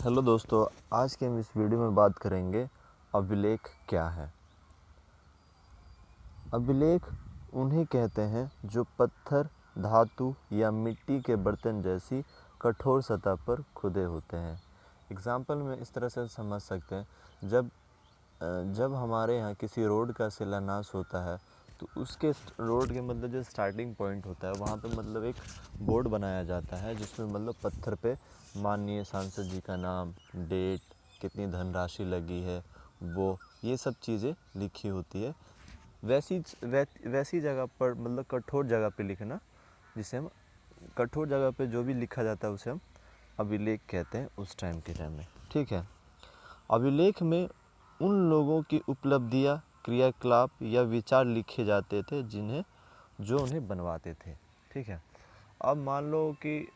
Hello दोस्तों, आज के हम इस वीडियो में बात करेंगे अभिलेख क्या है। अभिलेख उन्हें कहते हैं जो पत्थर, धातु या मिट्टी के बर्तन जैसी कठोर सतह पर खुदे होते हैं। एग्जाम्पल में इस तरह से समझ सकते हैं, जब हमारे यहाँ किसी रोड का शिलान्यास होता है तो उसके रोड के मतलब जो स्टार्टिंग पॉइंट होता है वहाँ पे मतलब एक बोर्ड बनाया जाता है जिसमें मतलब पत्थर पे माननीय सांसद जी का नाम, डेट, कितनी धनराशि लगी है, वो ये सब चीज़ें लिखी होती है। वैसी जगह पर मतलब कठोर जगह पे लिखना, जिसे हम कठोर जगह पे जो भी लिखा जाता है उसे हम अभिलेख कहते हैं उस टाइम में। ठीक है। अभिलेख में उन लोगों की उपलब्धियां, क्रियाकलाप या विचार लिखे जाते थे जो उन्हें बनवाते थे। ठीक है। अब मान लो कि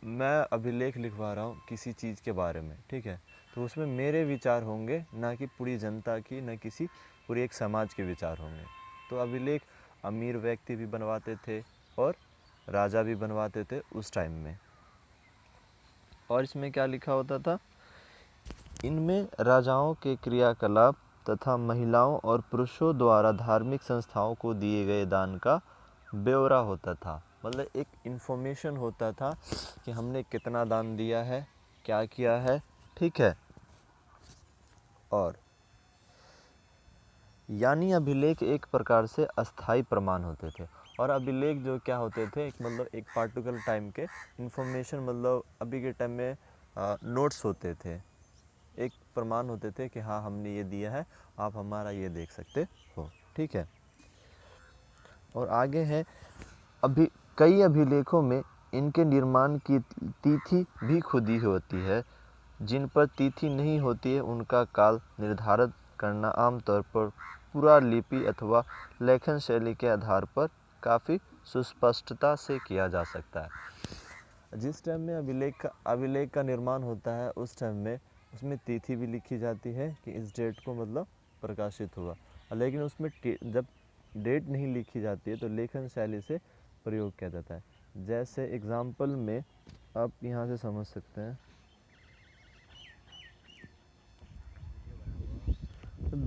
मैं अभिलेख लिखवा रहा हूँ किसी चीज़ के बारे में, ठीक है, तो उसमें मेरे विचार होंगे, ना कि पूरी जनता की, ना किसी पूरी एक समाज के विचार होंगे। तो अभिलेख अमीर व्यक्ति भी बनवाते थे और राजा भी बनवाते थे उस टाइम में। और इसमें क्या लिखा होता था? इनमें राजाओं के क्रियाकलाप तथा महिलाओं और पुरुषों द्वारा धार्मिक संस्थाओं को दिए गए दान का ब्यौरा होता था। मतलब एक इन्फॉर्मेशन होता था कि हमने कितना दान दिया है, क्या किया है। ठीक है। और यानी अभिलेख एक प्रकार से अस्थाई प्रमाण होते थे। और अभिलेख जो क्या होते थे, एक मतलब एक पार्टिकुलर टाइम के इन्फॉर्मेशन, मतलब अभी के टाइम में नोट्स होते थे, एक प्रमाण होते थे कि हाँ हमने ये दिया है, आप हमारा ये देख सकते हो। ठीक है। और आगे है कई अभिलेखों में इनके निर्माण की तिथि भी खुदी होती है। जिन पर तिथि नहीं होती है उनका काल निर्धारित करना आमतौर पर पुरालिपि अथवा लेखन शैली के आधार पर काफ़ी सुस्पष्टता से किया जा सकता है। जिस टाइम में अभिलेख का निर्माण होता है उस टाइम में उसमें तिथि भी लिखी जाती है कि इस डेट को मतलब प्रकाशित हुआ। लेकिन उसमें जब डेट नहीं लिखी जाती है तो लेखन शैली से प्रयोग किया जाता है। जैसे एग्जाम्पल में आप यहाँ से समझ सकते हैं,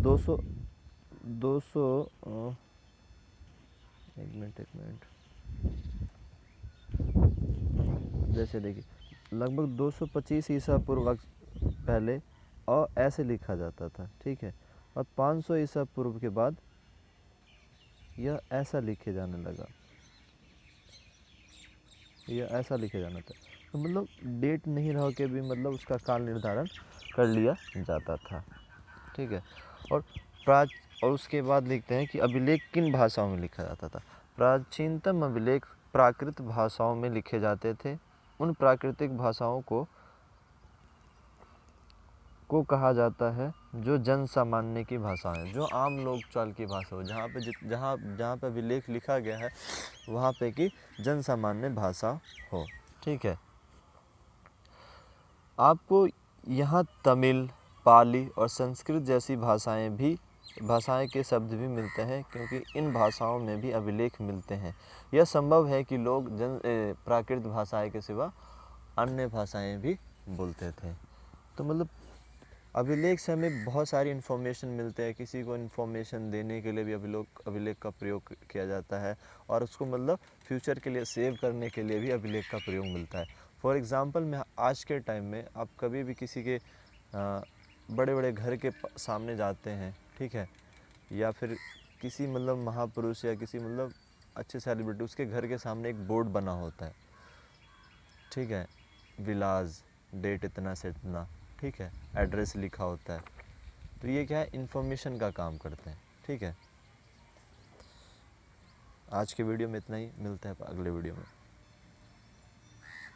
200 एक मिनट, जैसे देखिए लगभग 225 ईसा पूर्व पहले और ऐसे लिखा जाता था। ठीक है। और 500 ईसा पूर्व के बाद यह ऐसा लिखे जाने लगा, यह ऐसा लिखे जाना था। तो मतलब डेट नहीं रह के भी मतलब उसका काल निर्धारण कर लिया जाता था। ठीक है। और उसके बाद लिखते हैं कि अभिलेख किन भाषाओं में लिखा जाता था। प्राचीनतम अभिलेख प्राकृत भाषाओं में लिखे जाते थे। उन प्राकृतिक भाषाओं को कहा जाता है जो जन सामान्य की भाषा है, जो आम लोग चाल की भाषा हो, जहाँ पे अभिलेख लिखा गया है वहाँ पे की जन सामान्य भाषा हो। ठीक है। आपको यहाँ तमिल, पाली और संस्कृत जैसी भाषाएं के शब्द भी मिलते हैं, क्योंकि इन भाषाओं में भी अभिलेख मिलते हैं। यह संभव है कि लोग प्राकृत भाषाएं के सिवा अन्य भाषाएं भी बोलते थे। तो मतलब अभिलेख से हमें बहुत सारी इन्फॉर्मेशन मिलते हैं। किसी को इन्फॉर्मेशन देने के लिए भी अभिलेख का प्रयोग किया जाता है, और उसको मतलब फ्यूचर के लिए सेव करने के लिए भी अभिलेख का प्रयोग मिलता है। फॉर एग्ज़ाम्पल में आज के टाइम में आप कभी भी किसी के बड़े बड़े घर के सामने जाते हैं, ठीक है, या फिर किसी मतलब महापुरुष या किसी मतलब अच्छे सेलिब्रिटी, उसके घर के सामने एक बोर्ड बना होता है, ठीक है, विलास, डेट इतना से इतना, ठीक है, एड्रेस लिखा होता है। तो ये क्या है, इन्फॉर्मेशन का काम करते हैं। ठीक है। आज के वीडियो में इतना ही, मिलते हैं अगले वीडियो में।